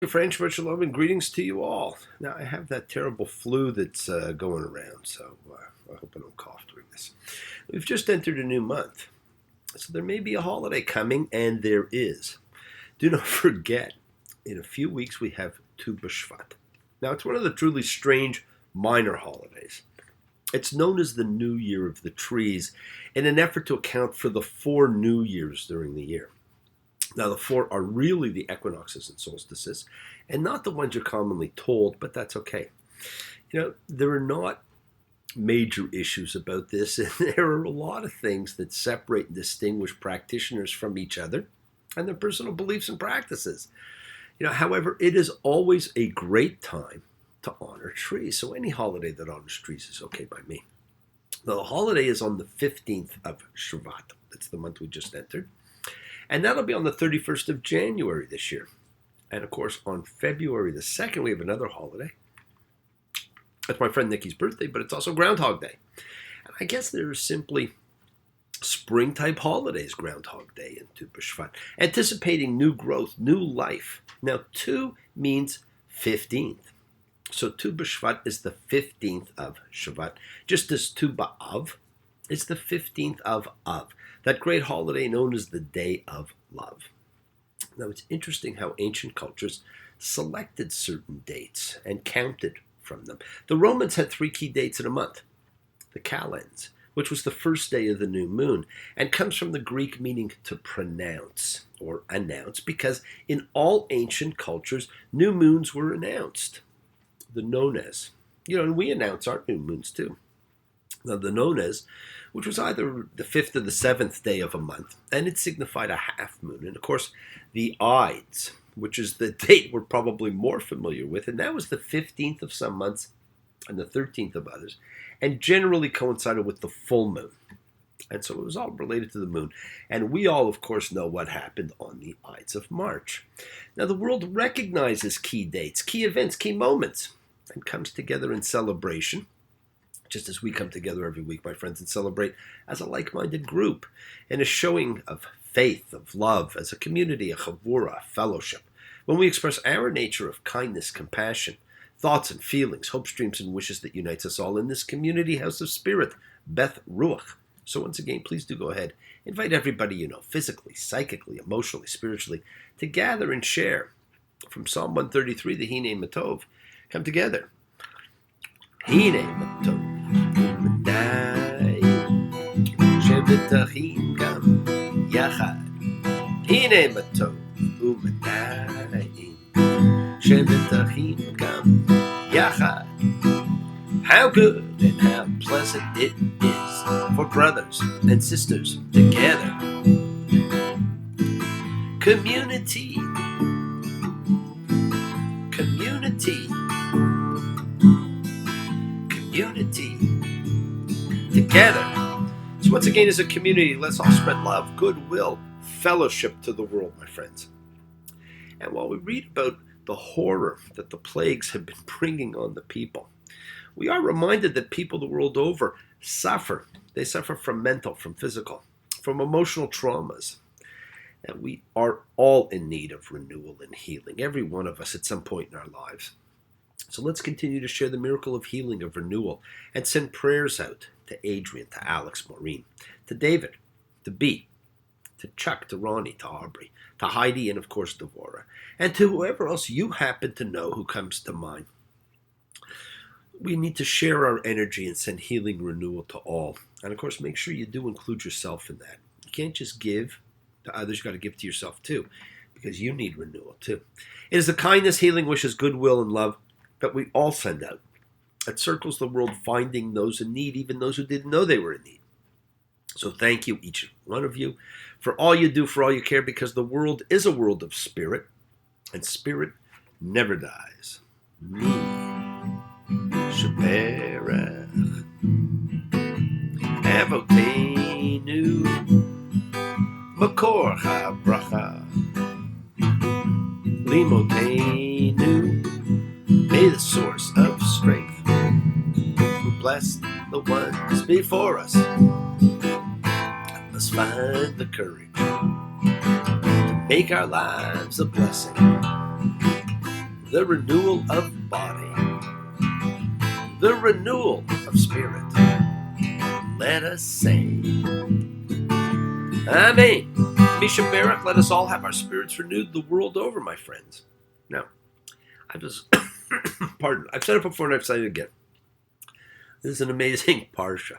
French shalom and greetings to you all. Now, I have that terrible flu that's going around, so I hope I don't cough during this. We've just entered a new month, so there may be a holiday coming, and there is. Do not forget, in a few weeks we have Tu B'Shvat. Now, it's one of the truly strange minor holidays. It's known as the New Year of the Trees in an effort to account for the 4 New Years during the year. Now, the 4 are really the equinoxes and solstices, and not the ones you're commonly told, but that's okay. There are not major issues about this, and there are a lot of things that separate and distinguish practitioners from each other and their personal beliefs and practices. However, it is always a great time to honor trees, so any holiday that honors trees is okay by me. Now, the holiday is on the 15th of Shvat. That's the month we just entered. And that'll be on the 31st of January this year. And of course, on February the 2nd, we have another holiday. It's my friend Nikki's birthday, but it's also Groundhog Day. And I guess there are simply spring-type holidays, Groundhog Day and Tu B'Shvat, anticipating new growth, new life. Now, Tu means 15th. So Tu B'Shvat is the 15th of Shvat, just as Tu B'Av is the 15th of Av, that great holiday known as the Day of Love. Now, it's interesting how ancient cultures selected certain dates and counted from them. The Romans had 3 key dates in a month. The calends, which was the first day of the new moon, and comes from the Greek meaning to pronounce or announce, because in all ancient cultures, new moons were announced. The nones. And we announce our new moons too. Now, the nones, which was either the 5th or the 7th day of a month, and it signified a half moon. And of course, the Ides, which is the date we're probably more familiar with, and that was the 15th of some months and the 13th of others, and generally coincided with the full moon. And so it was all related to the moon. And we all, of course, know what happened on the Ides of March. Now, the world recognizes key dates, key events, key moments, and comes together in celebration, just as we come together every week, my friends, and celebrate as a like-minded group, in a showing of faith, of love, as a community, a chavura, a fellowship, when we express our nature of kindness, compassion, thoughts and feelings, hopes, dreams, and wishes that unites us all in this community house of spirit, Beth Ruach. So once again, please do go ahead. Invite everybody you know, physically, psychically, emotionally, spiritually, to gather and share. From Psalm 133, the Hine Matov. Come together. Hine Matov. שבטחים גם יחד, הנה מה טוב ומתי, שבטחים גם יחד. How good and how pleasant it is for brothers and sisters together. Community, community, community, together. So once again, as a community, let's all spread love, goodwill, fellowship to the world, my friends. And while we read about the horror that the plagues have been bringing on the people, we are reminded that people the world over suffer. They suffer from mental, from physical, from emotional traumas. And we are all in need of renewal and healing, every one of us at some point in our lives. So let's continue to share the miracle of healing, of renewal, and send prayers out to Adrian, to Alex, Maureen, to David, to B, to Chuck, to Ronnie, to Aubrey, to Heidi, and of course Devora, and to whoever else you happen to know who comes to mind. We need to share our energy and send healing renewal to all. And of course, make sure you do include yourself in that. You can't just give to others, you got to give to yourself too, because you need renewal too. It is the kindness, healing, wishes, goodwill, and love that we all send out. It circles the world, finding those in need, even those who didn't know they were in need. So thank you, each one of you, for all you do, for all you care, because the world is a world of spirit, and spirit never dies. Mi sheperech Avotenu Makor HaBracha Limotenu. May the source of strength who blessed the ones before us, let us find the courage to make our lives a blessing. the renewal of body, the renewal of spirit. Let us say, Amen. Misha Barak, let us all have our spirits renewed the world over, my friends. Now, I've said it before and I've said it again. This is an amazing parsha.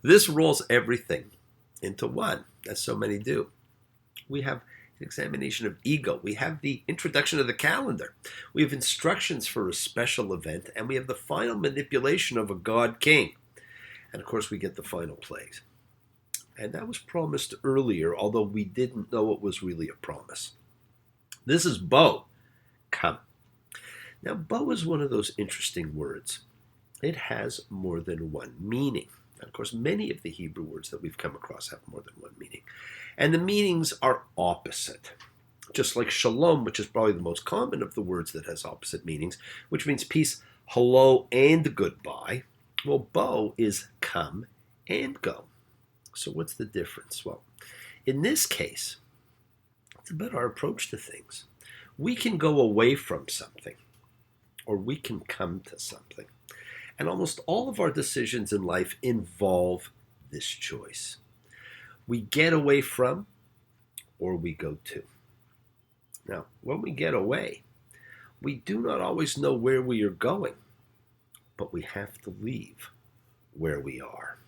This rolls everything into one, as so many do. We have an examination of ego. We have the introduction of the calendar. We have instructions for a special event, and we have the final manipulation of a God king. And of course, we get the final plagues. And that was promised earlier, although we didn't know it was really a promise. This is Bo, come. Now, Bo is one of those interesting words. It has more than one meaning. And of course, many of the Hebrew words that we've come across have more than one meaning. And the meanings are opposite. Just like shalom, which is probably the most common of the words that has opposite meanings, which means peace, hello, and goodbye. Well, Bo is come and go. So what's the difference? Well, in this case, it's about our approach to things. We can go away from something, or we can come to something. And almost all of our decisions in life involve this choice. We get away from, or we go to. Now, when we get away, we do not always know where we are going, but we have to leave where we are.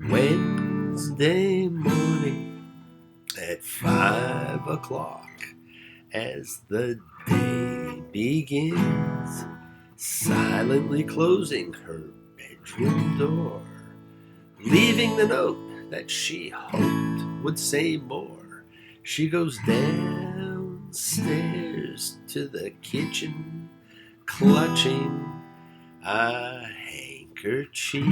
Wednesday morning at 5 o'clock, as the day begins, silently closing her bedroom door, leaving the note that she hoped would say more. She goes downstairs to the kitchen, clutching a handkerchief,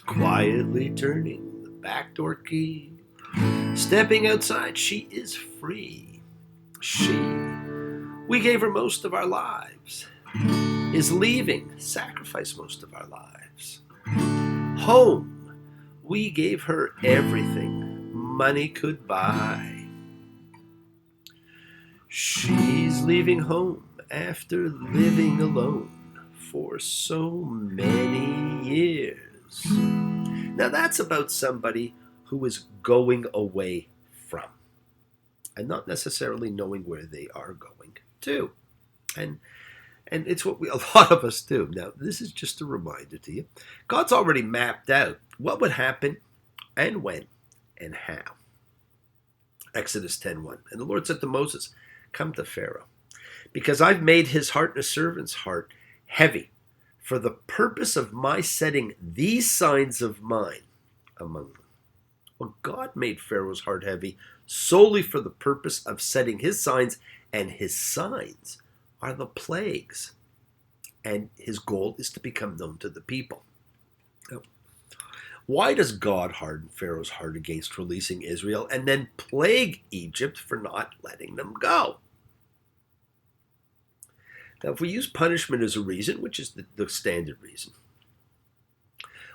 quietly turning the back door key. Stepping outside, she is free. We gave her most of our lives, is leaving, sacrificed most of our lives. Home, we gave her everything money could buy. She's leaving home after living alone for so many years. Now that's about somebody who is going away from, and not necessarily knowing where they are going to. And it's what a lot of us do. Now, this is just a reminder to you. God's already mapped out what would happen and when and how. Exodus 10:1. And the Lord said to Moses, come to Pharaoh, because I've made his heart and his servant's heart heavy for the purpose of my setting these signs of mine among them. Well, God made Pharaoh's heart heavy solely for the purpose of setting his signs, and his signs are the plagues. And his goal is to become known to the people. Now, why does God harden Pharaoh's heart against releasing Israel and then plague Egypt for not letting them go? Now, if we use punishment as a reason, which is the standard reason,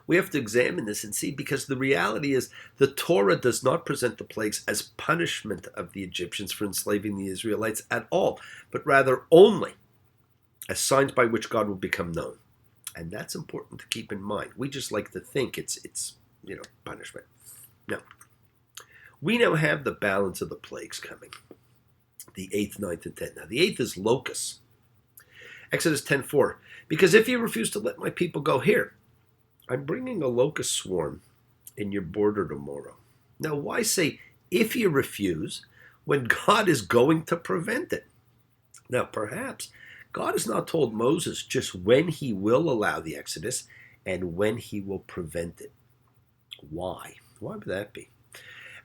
we have to examine this and see, because the reality is the Torah does not present the plagues as punishment of the Egyptians for enslaving the Israelites at all, but rather only as signs by which God will become known. And that's important to keep in mind. We just like to think it's punishment. No. We now have the balance of the plagues coming. The 8th, 9th, and 10th. Now, the 8th is locusts. Exodus 10:4. Because if you refuse to let my people go here, I'm bringing a locust swarm in your border tomorrow. Now, why say if you refuse when God is going to prevent it? Now, perhaps God has not told Moses just when he will allow the Exodus and when he will prevent it. Why? Why would that be?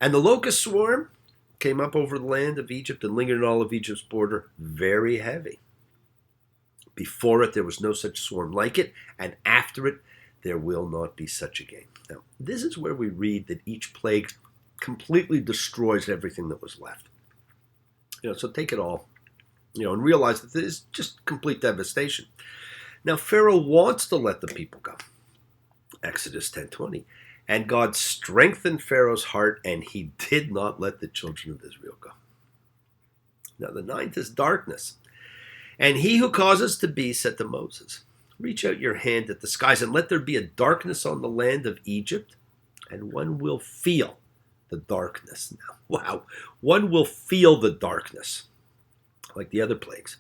And the locust swarm came up over the land of Egypt and lingered in all of Egypt's border, very heavy. Before it, there was no such swarm like it, and after it, there will not be such again. Now, this is where we read that each plague completely destroys everything that was left. So take it all, and realize that this is just complete devastation. Now, Pharaoh wants to let the people go. Exodus 10:20. And God strengthened Pharaoh's heart, and he did not let the children of Israel go. Now the ninth is darkness. And he who causes to be said to Moses, reach out your hand at the skies, and let there be a darkness on the land of Egypt, and one will feel the darkness. Now, wow, one will feel the darkness, like the other plagues.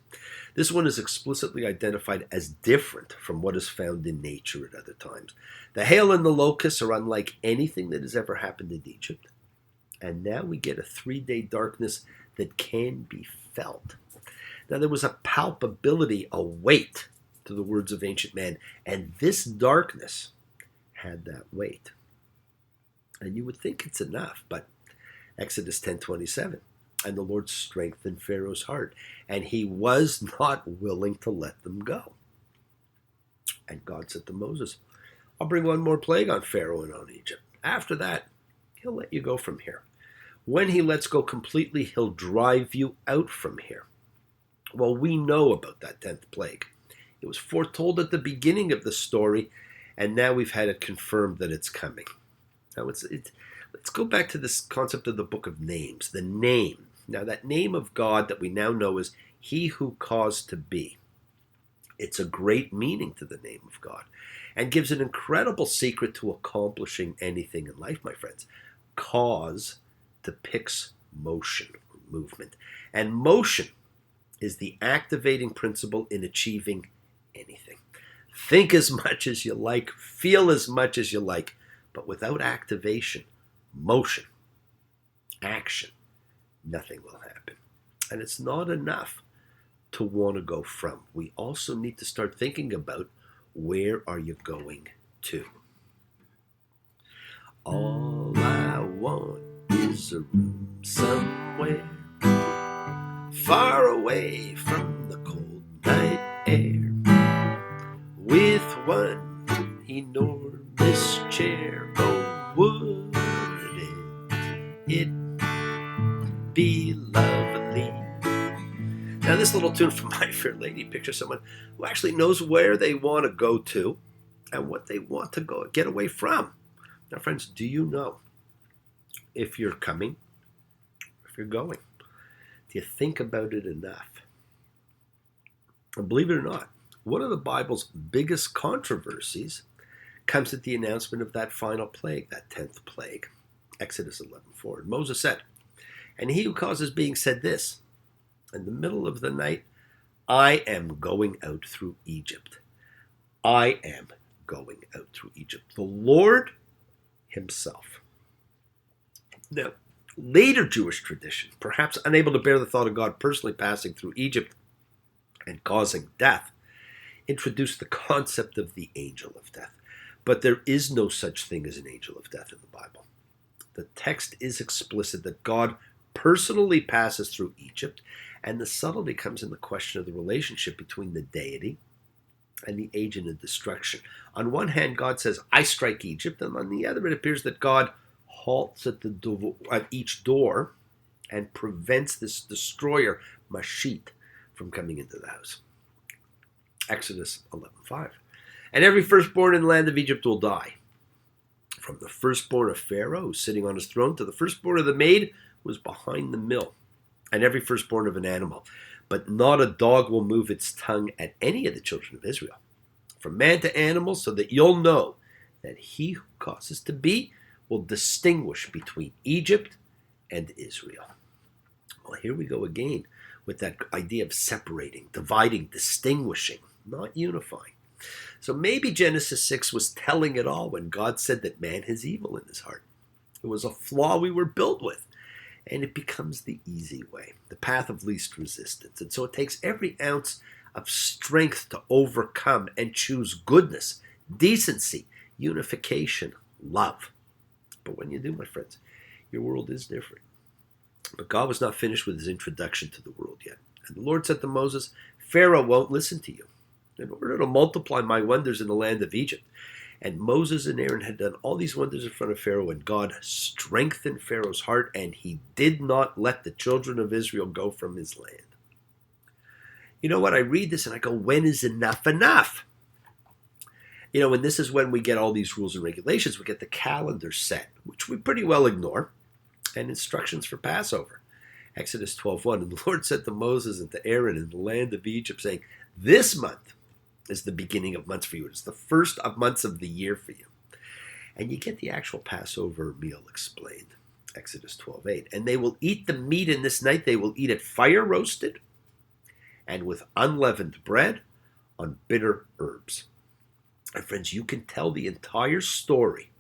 This one is explicitly identified as different from what is found in nature at other times. The hail and the locusts are unlike anything that has ever happened in Egypt. And now we get a 3-day darkness that can be felt. Now there was a palpability, a weight to the words of ancient man, and this darkness had that weight. And you would think it's enough, but Exodus 10:27. And the Lord strengthened Pharaoh's heart, and he was not willing to let them go. And God said to Moses, I'll bring one more plague on Pharaoh and on Egypt. After that, he'll let you go from here. When he lets go completely, he'll drive you out from here. Well, we know about that 10th plague. It was foretold at the beginning of the story, and now we've had it confirmed that it's coming. Now, let's go back to this concept of the book of names, the name. Now, that name of God that we now know is He who caused to be. It's a great meaning to the name of God and gives an incredible secret to accomplishing anything in life, my friends. Cause depicts motion, movement, and motion is the activating principle in achieving anything. Think as much as you like, feel as much as you like, but without activation, motion, action, nothing will happen. And it's not enough to want to go from. We also need to start thinking about, where are you going to? All I want is a room somewhere far away from the cold night air, with one enormous chair. Oh, would it be lovely? Now, this little tune from My Fair Lady pictures someone who actually knows where they want to go to and what they want to go get away from. Now, friends, do you know if you're coming, if you're going? Do you think about it enough? And believe it or not, one of the Bible's biggest controversies comes at the announcement of that final plague, that 10th plague, Exodus 11:4. And Moses said, and he who causes being said this, in the middle of the night, I am going out through Egypt. I am going out through Egypt. The Lord himself. Now, later Jewish tradition, perhaps unable to bear the thought of God personally passing through Egypt and causing death, introduced the concept of the angel of death. But there is no such thing as an angel of death in the Bible. The text is explicit that God personally passes through Egypt, and the subtlety comes in the question of the relationship between the deity and the agent of destruction. On one hand, God says, I strike Egypt, and on the other, it appears that God halts at each door and prevents this destroyer, Mashit, from coming into the house. Exodus 11:5. And every firstborn in the land of Egypt will die, from the firstborn of Pharaoh, who's sitting on his throne, to the firstborn of the maid who was behind the mill, and every firstborn of an animal. But not a dog will move its tongue at any of the children of Israel, from man to animal, so that you'll know that he who causes to be will distinguish between Egypt and Israel. Well, here we go again with that idea of separating, dividing, distinguishing, not unifying. So maybe Genesis 6 was telling it all when God said that man has evil in his heart. It was a flaw we were built with. And it becomes the easy way, the path of least resistance. And so it takes every ounce of strength to overcome and choose goodness, decency, unification, love. But when you do, my friends, your world is different. But God was not finished with his introduction to the world yet. And the Lord said to Moses, Pharaoh won't listen to you in order to multiply my wonders in the land of Egypt. And Moses and Aaron had done all these wonders in front of Pharaoh, and God strengthened Pharaoh's heart, and he did not let the children of Israel go from his land. You know what? I read this and I go, when is enough enough? And this is when we get all these rules and regulations. We get the calendar set, which we pretty well ignore, and instructions for Passover. Exodus 12:1, and the Lord said to Moses and to Aaron in the land of Egypt, saying, this month is the beginning of months for you. It's the first of months of the year for you. And you get the actual Passover meal explained. Exodus 12:8. And they will eat the meat in this night. They will eat it fire roasted and with unleavened bread on bitter herbs. My friends, you can tell the entire story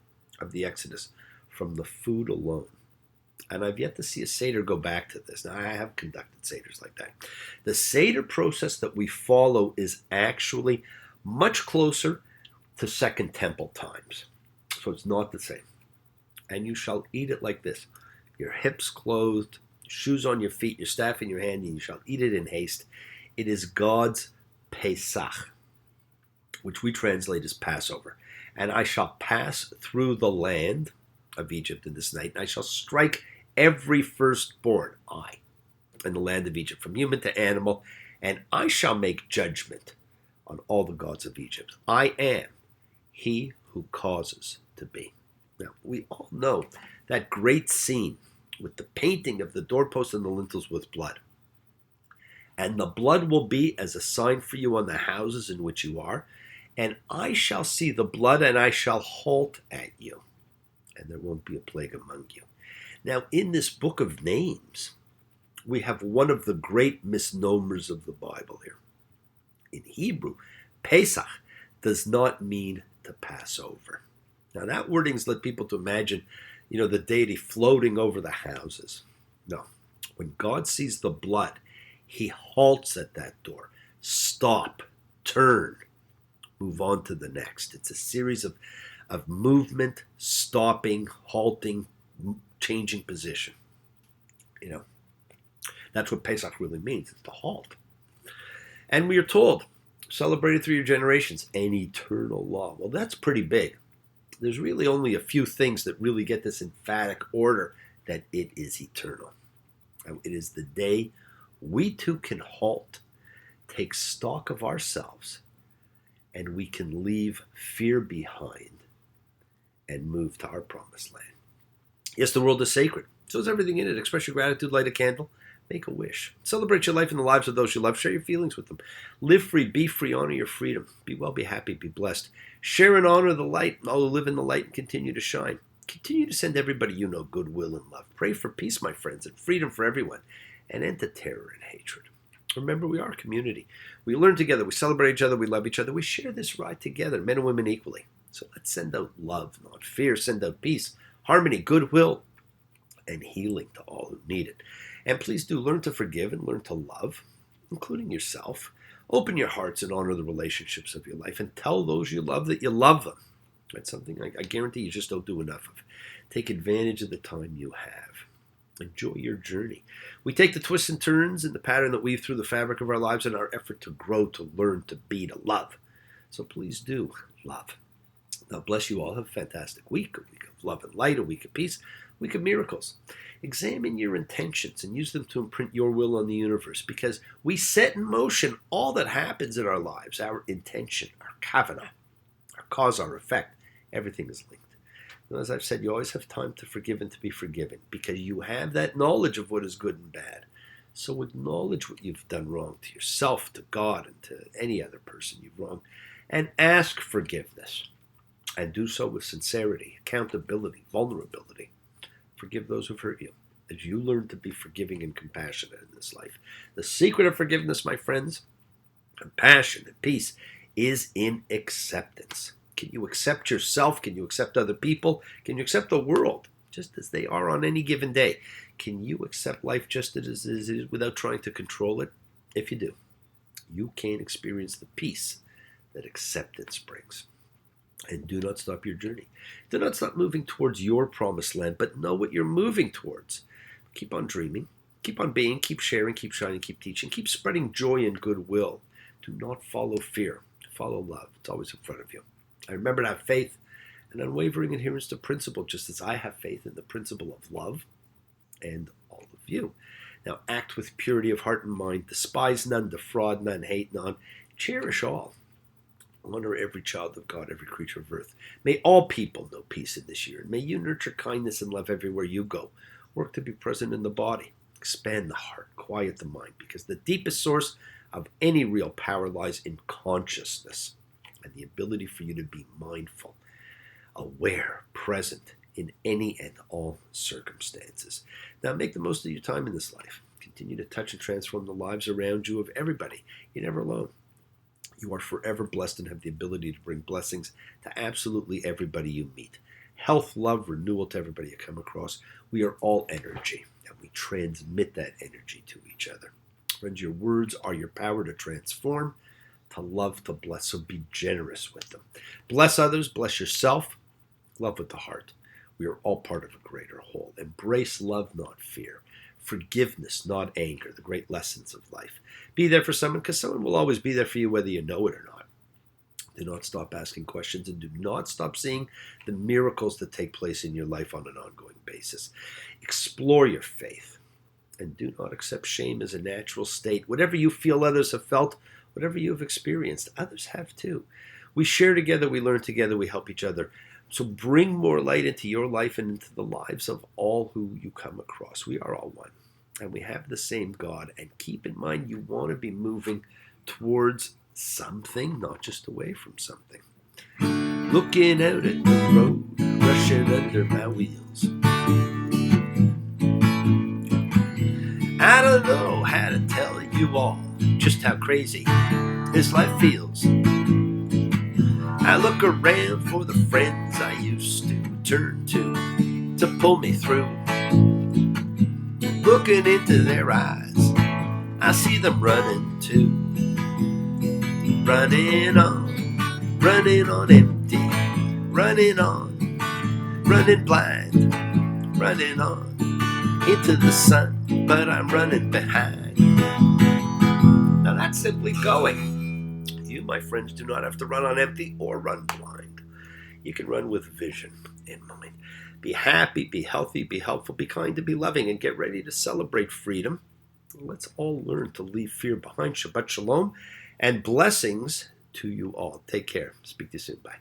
of the Exodus from the food alone. And I've yet to see a Seder go back to this. Now, I have conducted Seders like that. The Seder process that we follow is actually much closer to Second Temple times. So it's not the same. And you shall eat it like this. Your hips clothed, shoes on your feet, your staff in your hand, and you shall eat it in haste. It is God's Pesach, which we translate as Passover. And I shall pass through the land of Egypt in this night, and I shall strike every firstborn, in the land of Egypt, from human to animal, and I shall make judgment on all the gods of Egypt. I am he who causes to be. Now, we all know that great scene with the painting of the doorposts and the lintels with blood. And the blood will be as a sign for you on the houses in which you are, and I shall see the blood, and I shall halt at you, and there won't be a plague among you. Now, in this book of names, we have one of the great misnomers of the Bible here. In Hebrew, Pesach does not mean to pass over. Now, that wording's led people to imagine, the deity floating over the houses. No. When God sees the blood, he halts at that door. Stop, turn, move on to the next. It's a series of movement, stopping, halting, changing position. That's what Pesach really means. It's to halt. And we are told, celebrated through your generations, an eternal law. Well, that's pretty big. There's really only a few things that really get this emphatic order that it is eternal. It is the day we too can halt, take stock of ourselves, and we can leave fear behind and move to our promised land. Yes, the world is sacred. So is everything in it. Express your gratitude, light a candle, make a wish. Celebrate your life and the lives of those you love. Share your feelings with them. Live free, be free, honor your freedom. Be well, be happy, be blessed. Share and honor the light, and all who live in the light and continue to shine. Continue to send everybody you know goodwill and love. Pray for peace, my friends, and freedom for everyone, and end to terror and hatred. Remember, we are a community. We learn together, we celebrate each other, we love each other, we share this ride together, men and women equally. So let's send out love, not fear. Send out peace, harmony, goodwill, and healing to all who need it. And please do learn to forgive and learn to love, including yourself. Open your hearts and honor the relationships of your life, and tell those you love that you love them. That's something I guarantee you just don't do enough of. Take advantage of the time you have. Enjoy your journey. We take the twists and turns in the pattern that weave through the fabric of our lives in our effort to grow, to learn, to be, to love. So please do love. Now bless you all. Have a fantastic week. A week of love and light, a week of peace, a week of miracles. Examine your intentions and use them to imprint your will on the universe, because we set in motion all that happens in our lives. Our intention, our kavanah, our cause, our effect, everything is linked. And as I've said, you always have time to forgive and to be forgiven, because you have that knowledge of what is good and bad. So acknowledge what you've done wrong to yourself, to God, and to any other person you've wronged, and ask forgiveness. And do so with sincerity, accountability, vulnerability. Forgive those who've hurt you, as you learn to be forgiving and compassionate in this life. The secret of forgiveness, my friends, compassion and peace, is in acceptance. Can you accept yourself? Can you accept other people? Can you accept the world just as they are on any given day? Can you accept life just as it is without trying to control it? If you do, you can experience the peace that acceptance brings. And do not stop your journey. Do not stop moving towards your promised land, but know what you're moving towards. Keep on dreaming. Keep on being. Keep sharing. Keep shining. Keep teaching. Keep spreading joy and goodwill. Do not follow fear. Follow love. It's always in front of you. And remember to have faith and unwavering adherence to principle, just as I have faith in the principle of love and all of you. Now act with purity of heart and mind. Despise none. Defraud none. Hate none. Cherish all. Honor every child of God, every creature of earth. May all people know peace in this year. And may you nurture kindness and love everywhere you go. Work to be present in the body. Expand the heart. Quiet the mind. Because the deepest source of any real power lies in consciousness and the ability for you to be mindful, aware, present in any and all circumstances. Now make the most of your time in this life. Continue to touch and transform the lives around you of everybody. You're never alone. You are forever blessed and have the ability to bring blessings to absolutely everybody you meet. Health, love, renewal to everybody you come across. We are all energy, and we transmit that energy to each other. Friends, your words are your power to transform, to love, to bless, so be generous with them. Bless others, bless yourself, love with the heart. We are all part of a greater whole. Embrace love, not fear. Forgiveness, not anger, the great lessons of life. Be there for someone, because someone will always be there for you whether you know it or not. Do not stop asking questions, and do not stop seeing the miracles that take place in your life on an ongoing basis. Explore your faith, and do not accept shame as a natural state. Whatever you feel others have felt, whatever you have experienced, others have too. We share together, we learn together, we help each other. So bring more light into your life and into the lives of all who you come across. We are all one, and we have the same God. And keep in mind, you want to be moving towards something, not just away from something. Looking out at the road, rushing under my wheels. I don't know how to tell you all just how crazy this life feels. I look around for the friends I used to turn to pull me through. Looking into their eyes, I see them running too. Running on empty, running on, running blind, running on into the sun, but I'm running behind. Now that's simply going. You, my friends, do not have to run on empty or run blind. You can run with vision in mind. Be happy, be healthy, be helpful, be kind, and be loving, and get ready to celebrate freedom. Let's all learn to leave fear behind. Shabbat shalom, and blessings to you all. Take care. Speak to you soon. Bye.